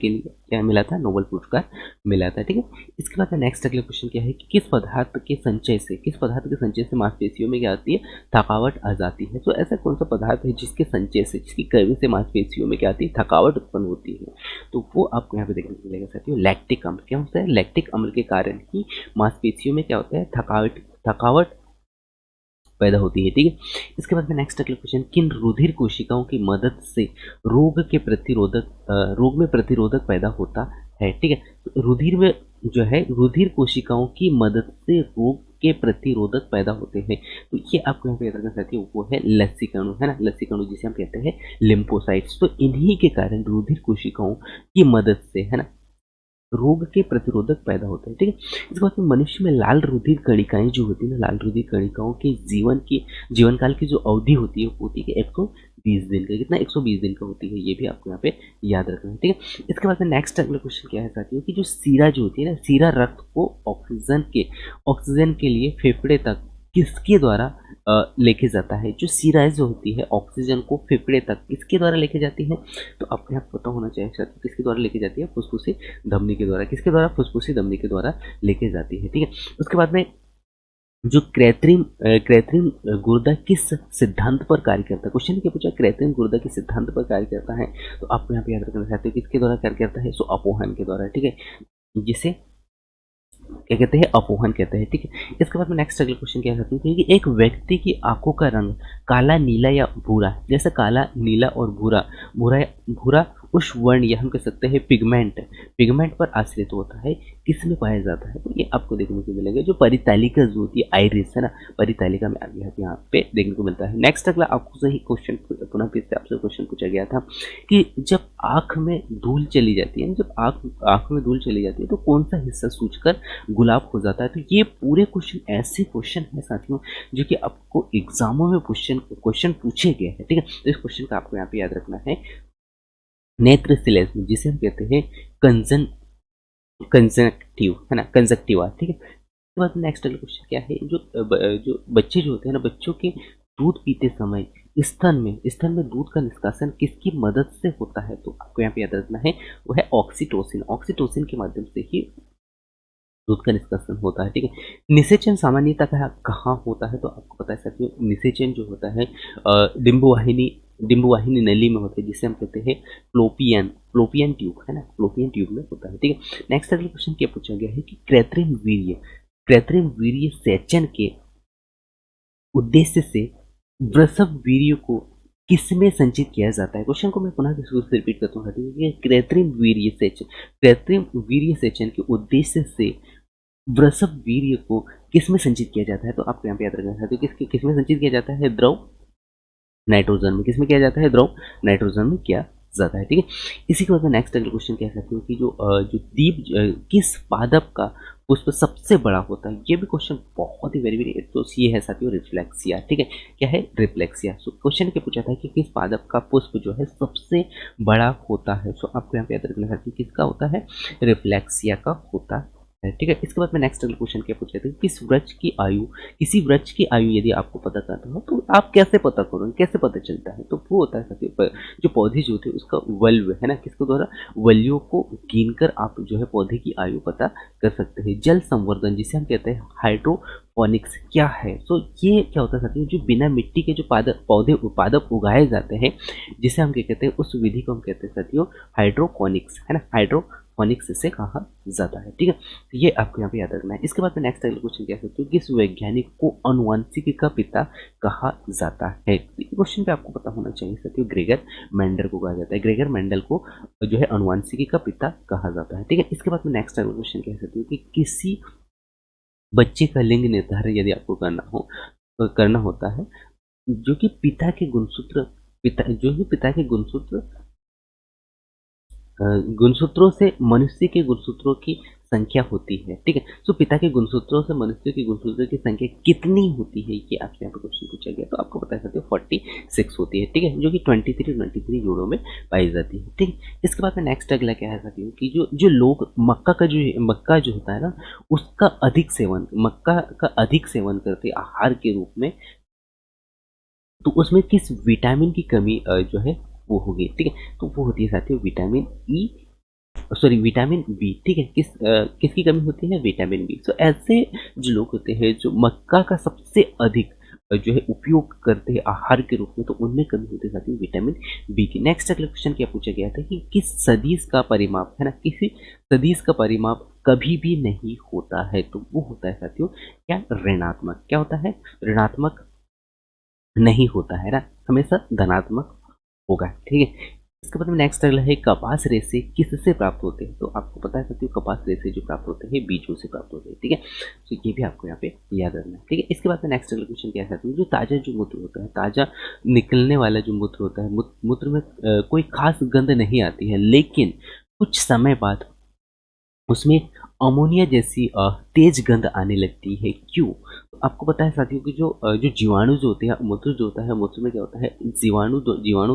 लिए क्या मिला था, नोबेल पुरस्कार मिला था। ठीक है, इसके बाद नेक्स्ट अगला क्वेश्चन क्या है कि किस पदार्थ के संचय से मांसपेशियों में क्या आती है, थकावट आ जाती है। तो ऐसा कौन सा पदार्थ है जिसके संचय से, जिसकी कमी से मांसपेशियों में क्या आती है, थकावट उत्पन्न होती है। तो वो आपको यहाँ पे देखने को मिलेगा साथियों, लैक्टिक अम्ल। क्या होता है, लैक्टिक अम्ल के कारण ही मांसपेशियों में क्या होता है, थकावट पैदा होती है। ठीक है, इसके बाद में नेक्स्ट अगला क्वेश्चन, किन रुधिर कोशिकाओं की मदद से रोग में प्रतिरोधक पैदा होता है। ठीक है, तो रुधिर में जो है रुधिर कोशिकाओं की मदद से रोग के प्रतिरोधक पैदा होते हैं। तो ये आपको यहाँ पे याद रखना चाहती है, वो है लसीकणु, है ना, लसीकणु जिसे हम कहते हैं लिम्फोसाइट्स। तो इन्हीं के कारण रुधिर कोशिकाओं की मदद से, है ना, रोग के प्रतिरोधक पैदा होते हैं। ठीक है, इसके बाद में मनुष्य में लाल रुधिर कणिकाएं जो होती है ना, लाल रुधिर कणिकाओं के जीवन काल की जो अवधि होती है वो होती है 120 दिन का। कितना, 120 दिन का होती है। ये भी आपको यहाँ पे याद रखना है। ठीक है, इसके बाद में नेक्स्ट अगला क्वेश्चन क्या है साथियों कि जो सीरा जो होती है ना, सीरा रक्त को ऑक्सीजन के लिए फेफड़े तक किसके द्वारा लेके जाता है। जो सीरा जो होती है ऑक्सीजन को फेफड़े तक किसके द्वारा लेके जाती है, तो आपको यहाँ पता होना चाहिए साथियों किसके द्वारा लेके जाती है, फुसफुसी धमनी के द्वारा। किसके द्वारा, फुसफुसी धमनी के द्वारा लेके जाती है। ठीक है, उसके बाद में जो कृत्रिम गुर्दा किस सिद्धांत पर कार्य करता है। क्वेश्चन क्या पूछा, कृत्रिम गुर्दा किस सिद्धांत पर कार्य करता है। तो आपको यहाँ पे याद रखना चाहते हो किसके द्वारा कार्य करता है, सो अपोहन के द्वारा। ठीक है, जिसे क्या कहते हैं, अपोहन कहते हैं। ठीक है, इसके बाद में नेक्स्ट अगला क्वेश्चन क्या कहते हैं कि एक व्यक्ति की आंखों का रंग काला, नीला या भूरा, जैसे काला, नीला और भूरा भूरा उस वर्ण या हम कह सकते हैं पिगमेंट पर आश्रित होता है, किसमें पाया जाता है। तो ये आपको देखने को मिलेगा जो परितालिका जो होती है, आइरिस, है ना, परितालिका में आगे यहाँ पे देखने को मिलता है। नेक्स्ट अगला आपको सही क्वेश्चन पुनः फिर से आपसे क्वेश्चन पूछा गया था कि जब आंख में धूल चली जाती है, जब आंख में धूल चली जाती है तो कौन सा हिस्सा सूजकर गुलाब हो जाता है। तो ये पूरे क्वेश्चन ऐसे क्वेश्चन है साथियों जो कि आपको एग्जामों में क्वेश्चन पूछे गए हैं। ठीक है, तो इस क्वेश्चन का आपको यहाँ पे याद रखना है, नेत्र श्लेष्म जिसे हम कहते हैं कंजक्टिव, है ना, कंजक्टिवा। ठीक है, उसके बाद नेक्स्ट अगला क्वेश्चन क्या है, जो बच्चे जो होते हैं ना, बच्चों के दूध पीते समय स्तन में दूध का निष्कासन किसकी मदद से होता है। तो आपको यहाँ पे याद रखना है वो है ऑक्सीटोसिन के माध्यम से ही दूध का निष्कासन होता है। ठीक है, निषेचन सामान्यतः कहाँ होता है, तो आपको पता है साथियों निषेचन जो होता है डिम्बवाहिनी नली में होता है, जिसे हम कहते हैं फ्लोपियन ट्यूब, है ना, फ्लोपियन ट्यूब में होता है। ठीक है, नेक्स्ट अगला क्वेश्चन क्या पूछा गया है कि कृत्रिम वीर्य सेचन के उद्देश्य से वृषभ वीर्य को किसमें संचित किया जाता है। क्वेश्चन को मैं पुनः रिपीट करता हूँ, कृत्रिम वीर्य सेचन के उद्देश्य से वृषभ वीर्य को किसमें संचित किया जाता है। तो आपको यहाँ पे याद रखना है किसमें संचित किया जाता है, द्रव नाइट्रोजन में। किसमें किया जाता है, द्रव नाइट्रोजन में किया जाता है। ठीक है, इसी के बाद में नेक्स्ट अगला क्वेश्चन कह सकते हो कि जो दीप किस पादप का पुष्प सबसे बड़ा होता है। ये भी क्वेश्चन बहुत ही वेरी वेरी, तो ये है साथियों रिफ्लेक्सिया। ठीक है, क्या है, रिफ्लेक्सिया। सो क्वेश्चन क्या पूछा था कि किस पादप का पुष्प जो है सबसे बड़ा होता है। सो आपको यहाँ पे याद रखना है कि किसका होता है, रिफ्लेक्सिया का होता है, ठीक है। इसके बाद में नेक्स्ट अगला क्वेश्चन क्या पूछ रहे थे, किस वृक्ष की आयु, किसी वृक्ष की आयु यदि आपको पता करना हो तो आप कैसे पता करोगे, कैसे पता चलता है, तो वो होता है साथियों जो पौधे जो होते हैं उसका वल्व है ना, किसके द्वारा, वल्यों को गिनकर आप जो है पौधे की आयु पता कर सकते हैं। जल संवर्धन जिसे हम कहते हैं हाइड्रोपोनिक्स क्या है, तो ये क्या होता है साथियों, जो बिना मिट्टी के जो पौधे पादप उगाए जाते हैं जिसे हम क्या कहते हैं, उस विधि को हम कहते हैं साथियों हाइड्रोपोनिक्स, है ना, हाइड्रोपोनिक्स इसे कहा जाता है, ठीक है। तो ये आपको यहाँ पे याद रखना है। इसके बाद में नेक्स्ट अगला क्वेश्चन क्या है, किस वैज्ञानिक को आनुवंशिकी का पिता कहा जाता है, क्वेश्चन पे आपको पता होना चाहिए साथियों, ग्रेगर मेंडल को कहा जाता है, ग्रेगर मेंडल को जो है आनुवंशिकी का पिता कहा जाता है, ठीक है। इसके बाद में नेक्स्ट अगला क्वेश्चन क्या है साथियों, कि किसी बच्चे का लिंग निर्धारण यदि आपको करना होता है, जो कि पिता के गुणसूत्र, पिता के गुणसूत्रों से मनुष्य के गुणसूत्रों की संख्या होती है, ठीक है। तो पिता के गुणसूत्रों से मनुष्य के गुणसूत्रों की संख्या कितनी होती है, ये आपसे यहाँ पे क्वेश्चन पूछा गया, तो आपको बता सकते हो 46 होती है, ठीक है, जो कि 23 जोड़ों में पाई जाती है, ठीक है। इसके बाद में नेक्स्ट अगला क्या है साथियों, कि जो लोग मक्का जो होता है ना, उसका अधिक सेवन, मक्का का अधिक सेवन करते आहार के रूप में, तो उसमें किस विटामिन की कमी जो है वो होगी, ठीक है। तो वो होती है साथियों vitamin E, sorry vitamin B, ठीक है। किसकी कमी होती है, विटामिन बी। तो ऐसे जो लोग होते हैं जो मक्का का सबसे अधिक जो है उपयोग करते हैं आहार के रूप में, तो उनमें कमी होती है साथियों विटामिन बी की। नेक्स्ट अगला क्वेश्चन क्या पूछा गया था, कि किस सदिश का परिमाप, है ना, किसी सदिश का परिमाप कभी भी नहीं होता है, तो वो होता है साथियों क्या, ऋणात्मक, क्या होता है, ऋणात्मक नहीं होता है ना, हमेशा धनात्मक होगा, ठीक है। इसके बाद में नेक्स्ट अगला है, कपास रेशे किससे प्राप्त होते हैं, तो आपको पता है साथियों कपास रेशे जो प्राप्त होते हैं बीजों से प्राप्त होते हैं, ठीक है। तो ये भी आपको यहाँ पे याद रखना है, ठीक है। इसके बाद में नेक्स्ट अगला क्वेश्चन क्या है साथियों, जो ताजा जो मूत्र होता है, ताजा निकलने वाला जो मूत्र होता है, मूत्र में कोई खास गंध नहीं आती है, लेकिन कुछ समय बाद उसमें अमोनिया जैसी तेज गंध आने लगती है, क्यों, तो आपको पता है साथियों कि जो जीवाणु जो होते हैं, मूत्र जो होता है, मूत्र में क्या होता है, जीवाणु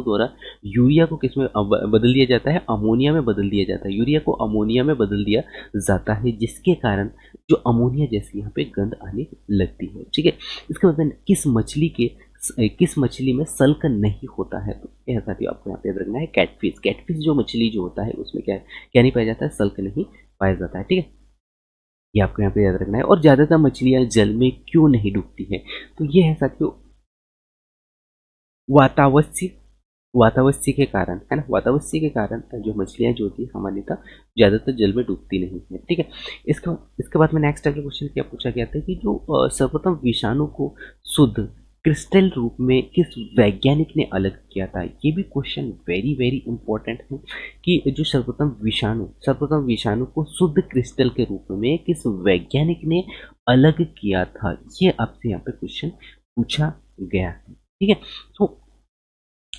द्वारा यूरिया को किसमें बदल दिया जाता है, अमोनिया में बदल दिया जाता है, यूरिया को अमोनिया में बदल दिया जाता है, जिसके कारण जो अमोनिया जैसी यहाँ पे गंध आने लगती है, ठीक है। इसके बाद में किस मछली में सल्क नहीं होता है, तो यह साथियों आपको यहाँ पे याद रखना है, कैटफिश। कैटफिश जो मछली जो होता है उसमें क्या नहीं पाया जाता है, सल्क नहीं पाया जाता है, ठीक है। ये आपको यहाँ पे याद रखना है। और ज्यादातर मछलियां जल में क्यों नहीं डूबती है, तो ये है साथियों वातावस्य के कारण, है ना, वातावस्य के कारण जो मछलियां जो होती है सामान्यतः ज्यादातर जल में डूबती नहीं है, ठीक है। इसके बाद में नेक्स्ट अगला क्वेश्चन क्या पूछा गया था, कि जो सर्वप्रथम विषाणु को शुद्ध क्रिस्टल रूप में किस वैज्ञानिक ने अलग किया था, ये भी क्वेश्चन वेरी वेरी इंपॉर्टेंट है, कि जो सर्वप्रथम विषाणु को शुद्ध क्रिस्टल के रूप में किस वैज्ञानिक ने अलग किया था, ये आपसे यहाँ पे क्वेश्चन पूछा गया है, ठीक है। तो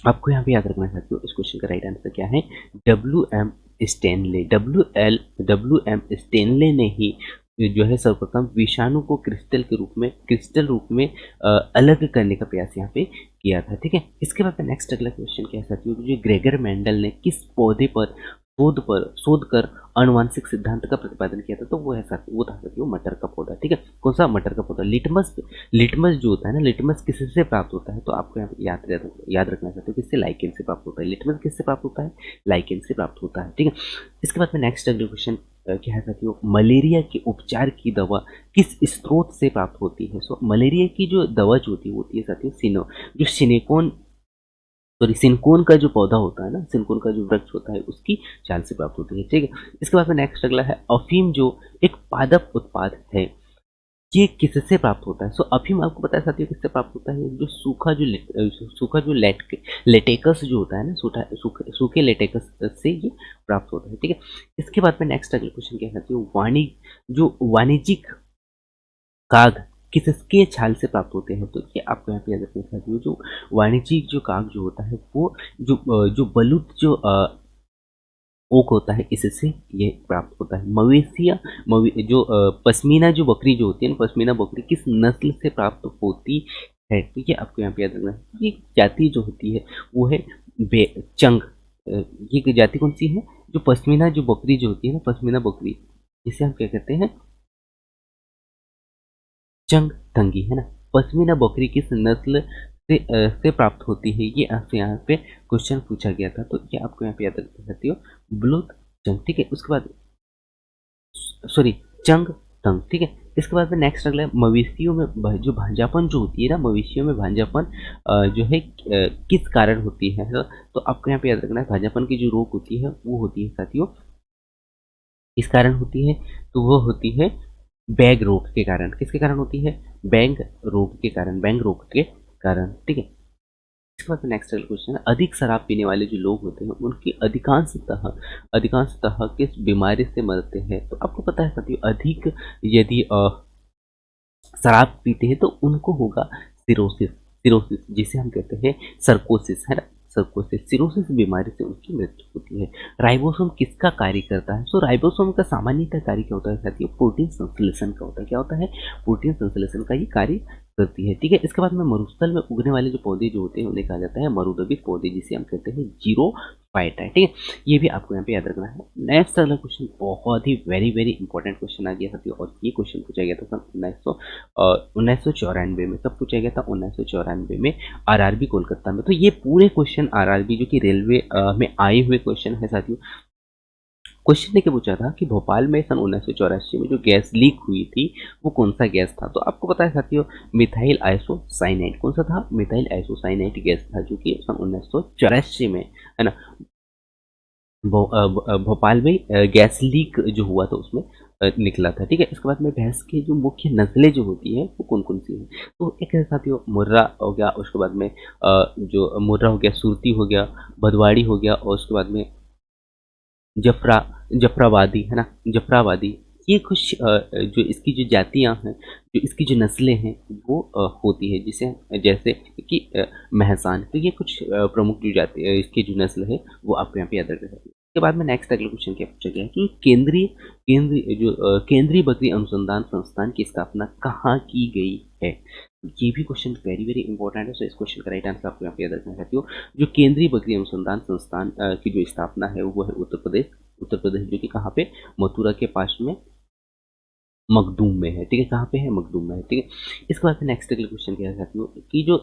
आपको यहाँ पे याद रखना है साथियों, इस क्वेश्चन का राइट आंसर क्या है, डब्ल्यू एम स्टेनले ने ही जो है सर्वप्रथम विषाणु को क्रिस्टल रूप में अलग करने का प्रयास यहाँ पे किया था, ठीक है। इसके बाद नेक्स्ट अगला क्वेश्चन क्या है साथियों, जो ग्रेगर मेंडल ने किस पौधे पर शोध कर आनुवंशिक सिद्धांत का प्रतिपादन किया था, तो वो था साथियों मटर का पौधा, ठीक है। कौन सा, मटर का पौधा। लिटमस जो होता है ना, लिटमस किससे प्राप्त होता है, तो आपको यहाँ पे याद रखना चाहते हो, किससे, लाइकेन से प्राप्त होता है। लिटमस किससे प्राप्त होता है, लाइकेन से प्राप्त होता है, ठीक है। इसके बाद में नेक्स्ट अगला क्वेश्चन क्या है साथियों, मलेरिया के उपचार की दवा किस स्रोत से प्राप्त होती है। सो मलेरिया की जो दवा जो होती है साथियों सिनकोन का जो पौधा होता है ना, सिनकोन का जो वृक्ष होता है उसकी छाल से प्राप्त होती है, ठीक है। इसके बाद में नेक्स्ट अगला है, अफीम जो एक पादप उत्पाद है, ये किससे प्राप्त होता है। सो अफीम आपको पता है साथियों किससे प्राप्त होता है, जो सूखा जो लेटेकस जो होता है ना, सूखे लेटेकस से ये प्राप्त होता है, ठीक है। इसके बाद में नेक्स्ट अगला क्वेश्चन क्या है साथियों, वाणिज्यिक काग किसके छाल से प्राप्त होते हैं, तो ये आपको यहाँ पे याद रखना साथियों, जो वाणिज्यिक जो काग जो होता है वो जो बलूत जो ओक होता है, इससे ये प्राप्त होता है। पश्मीना जो बकरी जो होती है ना, पश्मीना बकरी किस नस्ल से प्राप्त होती है, तो ये आपको यहाँ पे याद रखना है। ये जाति जो होती है वो है चंग। ये जाति कौन सी है, जो पश्मीना जो बकरी जो होती है ना, पश्मीना बकरी जिसे हम क्या कहते हैं, चंगथंगी, है ना। पश्मीना बकरी किस नस्ल से प्राप्त होती है, ये आपसे यहाँ पे क्वेश्चन पूछा गया था, तो ये आपको यहाँ पे याद रख सकते हो, ब्लूथ चंग, ठीक है। उसके बाद सॉरी, चंग तंग, ठीक है। इसके बाद में नेक्स्ट अगला है, मवेशियों में जो भांजापन जो होती है ना, मवेशियों में भांजापन जो है किस कारण होती है, तो आपको यहाँ पे याद रखना है, भांजापन की जो रोग होती है वो होती है साथियों, किस कारण होती है, तो वो होती है बैग रोग के कारण। किसके कारण होती है, बैंग रोग के कारण, बैंग रोग के कारण, ठीक है। इसके बाद नेक्स्ट क्वेश्चन है, अधिक शराब पीने वाले जो लोग होते हैं उनकी अधिकांशतः किस बीमारी से मरते हैं, तो आपको पता है साथियों, अधिक यदि शराब पीते हैं तो उनको होगा सिरोसिस, सिरोसिस जिसे हम कहते हैं सर्कोसिस, है ना, सर्कोसिस, सिरोसिस बीमारी से उनकी मृत्यु होती है। राइबोसोम किसका कार्य करता है, सो राइबोसोम का सामान्यतः कार्य क्या होता है साथियों, प्रोटीन संश्लेषण का होता है। क्या होता है, प्रोटीन संश्लेषण का ये कार्य करती है, ठीक है। इसके बाद में मरुस्थल में उगने वाले जो पौधे जो होते हैं उन्हें कहा जाता है मरुदबित पौधे, जिसे हम कहते हैं जीरो फाइट है, ठीक है। ये भी आपको यहाँ पे याद रखना है। नेक्स्ट अगला क्वेश्चन बहुत ही वेरी वेरी इंपॉर्टेंट क्वेश्चन आ गया साथियों, और ये क्वेश्चन पूछा गया था सन 1994 में। कब पूछा गया था, 1994 में, आरआरबी कोलकाता में। तो ये पूरे क्वेश्चन आरआरबी जो कि रेलवे में आए हुए क्वेश्चन है साथियों। क्वेश्चन ने क्या पूछा था कि भोपाल में सन 1984 में जो गैस लीक हुई थी वो कौन सा गैस था, तो आपको पता है साथियों, मिथाइल आइसोसाइनाइड। कौन सा था, मिथाइल आइसोसाइनाइड गैस था, जो कि सन 1984 में, है ना, भोपाल में गैस लीक जो हुआ था उसमें निकला था, ठीक है। इसके बाद में भैंस की जो मुख्य नस्लें जो होती हैं वो कौन कौन सी हैं, तो एक है साथियों मुर्रा हो गया, उसके बाद में जो मुर्रा हो गया, सुरती हो गया, भदवाड़ी हो गया, और उसके बाद में जफरा जफराबादी, है ना, जफराबादी। ये कुछ जो इसकी जो जातियां हैं, जो इसकी जो नस्लें हैं वो होती है, जिसे जैसे कि महसान। तो ये कुछ प्रमुख जो जाति इसकी जो नस्ल है वो आपको यहाँ पे याद रखना चाहिए। उसके बाद में नेक्स्ट अगला क्वेश्चन क्या पूछा गया है कि केंद्रीय बकरी अनुसंधान संस्थान की स्थापना कहाँ की गई है। ये भी क्वेश्चन वेरी वेरी इंपॉर्टेंट है, सो इस क्वेश्चन का राइट आंसर आपको यहाँ पे याद रखना चाहती हूँ। जो केंद्रीय बकरी अनुसंधान संस्थान की जो स्थापना है वो है उत्तर प्रदेश, उत्तर प्रदेश जो कि कहाँ पे, मथुरा के पास में मखदूम में है, ठीक है। कहाँ पे है, मखदूम में है, ठीक है। इसके बाद नेक्स्ट अगला क्वेश्चन क्या है साथियों कि जो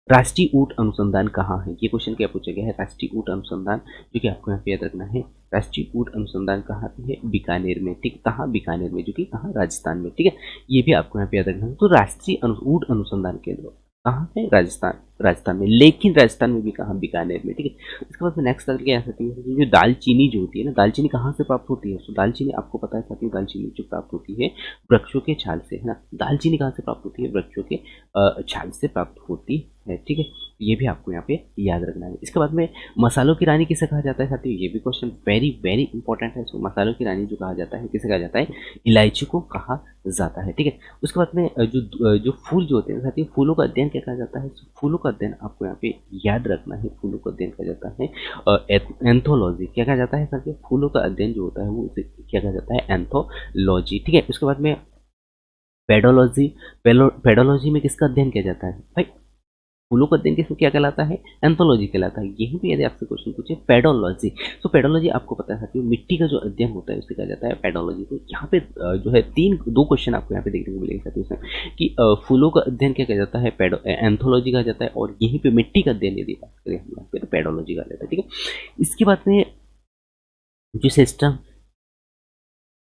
राष्ट्रीय ऊँट अनुसंधान कहाँ है, ये क्वेश्चन क्या पूछा गया है, राष्ट्रीय ऊँट अनुसंधान, जो कि आपको यहाँ पे याद रखना है, राष्ट्रीय ऊँट अनुसंधान कहाँ पे है, बीकानेर में, ठीक, कहाँ, बीकानेर में, जो कि कहाँ, राजस्थान में, ठीक है। ये भी आपको यहाँ पे याद रखना है। तो राष्ट्रीय ऊँट अनुसंधान केंद्र कहाँ है, राजस्थान, राजस्थान में, लेकिन राजस्थान में भी कहाँ, बीकानेर में, ठीक है। इसके बाद नेक्स्ट क्या आ सकती है, जो दालचीनी जो होती है ना, दालचीनी कहाँ से प्राप्त होती है, तो दालचीनी आपको पता है साथियों, दालचीनी जो प्राप्त होती है वृक्षों के छाल से, है ना। दालचीनी कहाँ से प्राप्त होती है, वृक्षों के छाल से प्राप्त होती है, ठीक है। ये भी आपको यहाँ पे याद रखना है। इसके बाद में मसालों की रानी किसे कहा जाता है साथियों, ये भी क्वेश्चन वेरी वेरी इंपॉर्टेंट है। सो मसालों की रानी जो कहा जाता है किसे कहा जाता है, इलायची को कहा जाता है, ठीक है। उसके बाद में जो फूल जो होते हैं साथियों, फूलों का अध्ययन क्या कहा जाता है, फूलों का अध्ययन आपको यहाँ पे याद रखना है, फूलों का अध्ययन कहा जाता है एंथोलॉजी। क्या कहा जाता है साथियों, फूलों का अध्ययन जो होता है वो क्या कहा जाता है, एंथोलॉजी, ठीक है। उसके बाद में पेडोलॉजी, पेडोलॉजी में किसका अध्ययन किया जाता है भाई, फूलों का अध्ययन किसको क्या कहलाता है, एंथोलॉजी कहलाता है। यही भी यदि आपसे क्वेश्चन पूछे पेडोलॉजी, तो पेडोलॉजी आपको पता है साथियों, मिट्टी का जो अध्ययन होता है उसे कहा जाता है पेडोलॉजी। तो यहाँ पे जो है दो क्वेश्चन आपको यहाँ पे देखने को मिलेगा साथियों इसमें कि फूलों का अध्ययन क्या कहा जाता है, एंथोलॉजी कहा जाता है, और यहीं पे मिट्टी का अध्ययन यदि बात करें हम यहाँ पे तो पेडोलॉजी कहा जाता है, ठीक है। इसके बाद में जो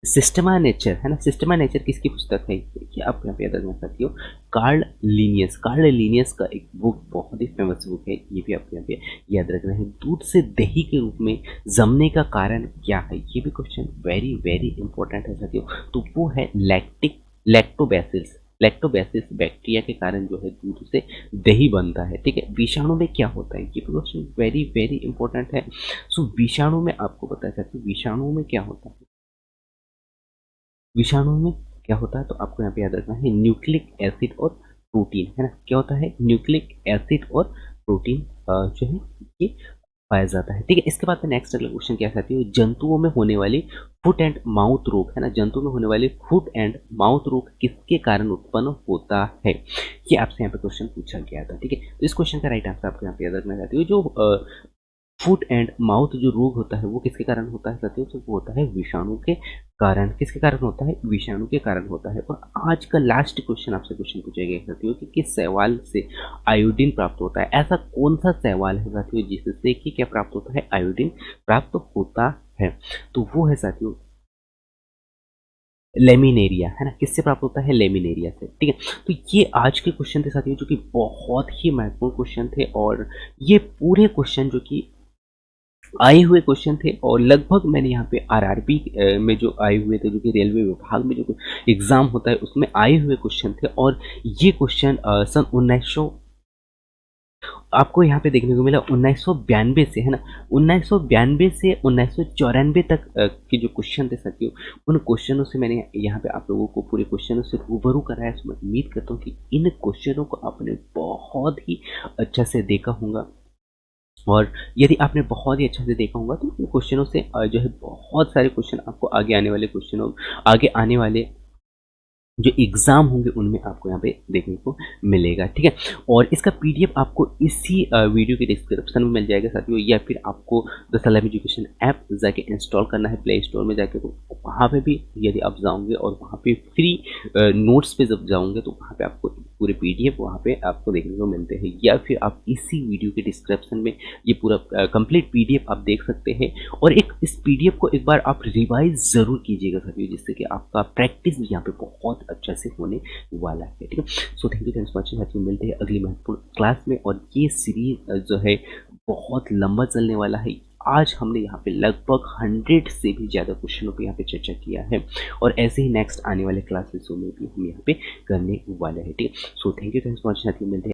सिस्टमा नेचर, है ना, सिस्टमा नेचर किसकी पुस्तक है, कि आपको यहाँ पे याद रखना साथियों, कार्ल लिनियस का एक बुक, बहुत ही फेमस बुक है, ये भी आपको यहाँ पे याद रखना है। दूध से दही के रूप में जमने का कारण क्या है, ये भी क्वेश्चन वेरी वेरी इंपॉर्टेंट है साथियों। तो वो है लैक्टोबैसिल्स, लैक्टोबैसिस बैक्टीरिया के कारण जो है दूध से दही बनता है, ठीक है। विषाणु में क्या होता है, ये क्वेश्चन वेरी वेरी इंपॉर्टेंट है। सो विषाणु में आपको पता है साथियों, विषाणु में क्या होता है, विषाणु में क्या होता है, तो आपको यहाँ पे याद रखना है न्यूक्लिक एसिड और प्रोटीन, है ना। क्या होता है, न्यूक्लिक एसिड और प्रोटीन जो है ये पाया जाता है, ठीक है। इसके बाद में नेक्स्ट अगला क्वेश्चन क्या कहती है, जंतुओं में होने वाली फुट एंड माउथ रोग, है ना, जंतुओं में होने वाली फुट एंड माउथ रोग किसके कारण उत्पन्न होता है, ये आपसे यहाँ पे क्वेश्चन पूछा गया था, ठीक है। तो इस क्वेश्चन का राइट आंसर आपको यहाँ पे याद रखना चाहती हूँ, जो फुट एंड माउथ जो रोग होता है वो किसके कारण होता है साथियों? तो वो होता है विषाणु के कारण। किसके कारण होता है? विषाणु के कारण होता है। और आज का लास्ट क्वेश्चन आपसे क्वेश्चन पूछा गया साथियों कि किस शैवाल से आयोडीन प्राप्त होता है? ऐसा कौन सा शैवाल है साथियों जिससे कि क्या प्राप्त होता है? आयोडीन प्राप्त होता है। तो वो है साथियों लेमिनेरिया, है ना? किससे प्राप्त होता है? लेमिनेरिया से। ठीक है, तो ये आज के क्वेश्चन थे साथियों जो कि बहुत ही महत्वपूर्ण क्वेश्चन थे, और ये पूरे क्वेश्चन जो कि आए हुए क्वेश्चन थे, और लगभग मैंने यहाँ पे आरआरबी में जो आए हुए थे, जो कि रेलवे विभाग में जो एग्जाम होता है उसमें आए हुए क्वेश्चन थे। और ये क्वेश्चन सन 1900 आपको यहाँ पे देखने को मिला 1992 से, है ना? 1992 से 1994 तक के जो क्वेश्चन थे साथियों, उन क्वेश्चनों से मैंने यहाँ पे आप लोगों को पूरे क्वेश्चनों से रूबरू कराया। तो मैं उम्मीद करता हूँ कि इन क्वेश्चनों को आपने बहुत ही अच्छा से देखा होगा, और यदि आपने बहुत ही अच्छा से देखा होगा तो इन क्वेश्चनों से जो है बहुत सारे क्वेश्चन आपको आगे आने वाले जो एग्ज़ाम होंगे उनमें आपको यहाँ पे देखने को मिलेगा। ठीक है, और इसका पीडीएफ आपको इसी वीडियो के डिस्क्रिप्शन में मिल जाएगा साथियों, या फिर आपको द सलाम एजुकेशन ऐप जाके इंस्टॉल करना है प्ले स्टोर में जाके। तो वहाँ पे भी यदि आप जाओगे और वहाँ पे फ्री नोट्स पे जब जाओगे तो वहाँ पे आपको पूरे पीडीएफ वहाँ पे आपको देखने को मिलते हैं, या फिर आप इसी वीडियो के डिस्क्रिप्शन में ये पूरा कंप्लीट पीडीएफ आप देख सकते हैं। और इस पीडीएफ को एक बार आप रिवाइज ज़रूर कीजिएगा साथियों, जिससे कि आपका प्रैक्टिस भी यहाँ पे बहुत अच्छा से होने वाला है। ठीक है, so thank you, thanks for watching साथियों। मिलते हैं अगली महत्वपूर्ण क्लास में, और ये सीरीज जो है बहुत लंबा चलने वाला है। आज हमने यहाँ पे लगभग 100 से भी ज़्यादा क्वेश्चनों पे यहाँ पे चर्चा किया है, और ऐसे ही नेक्स्ट आने वाले क्लासेसों में भी हम यहाँ पे करने वाले हैं। ठीक है, so thank you, thanks for watching साथियों। मिलते हैं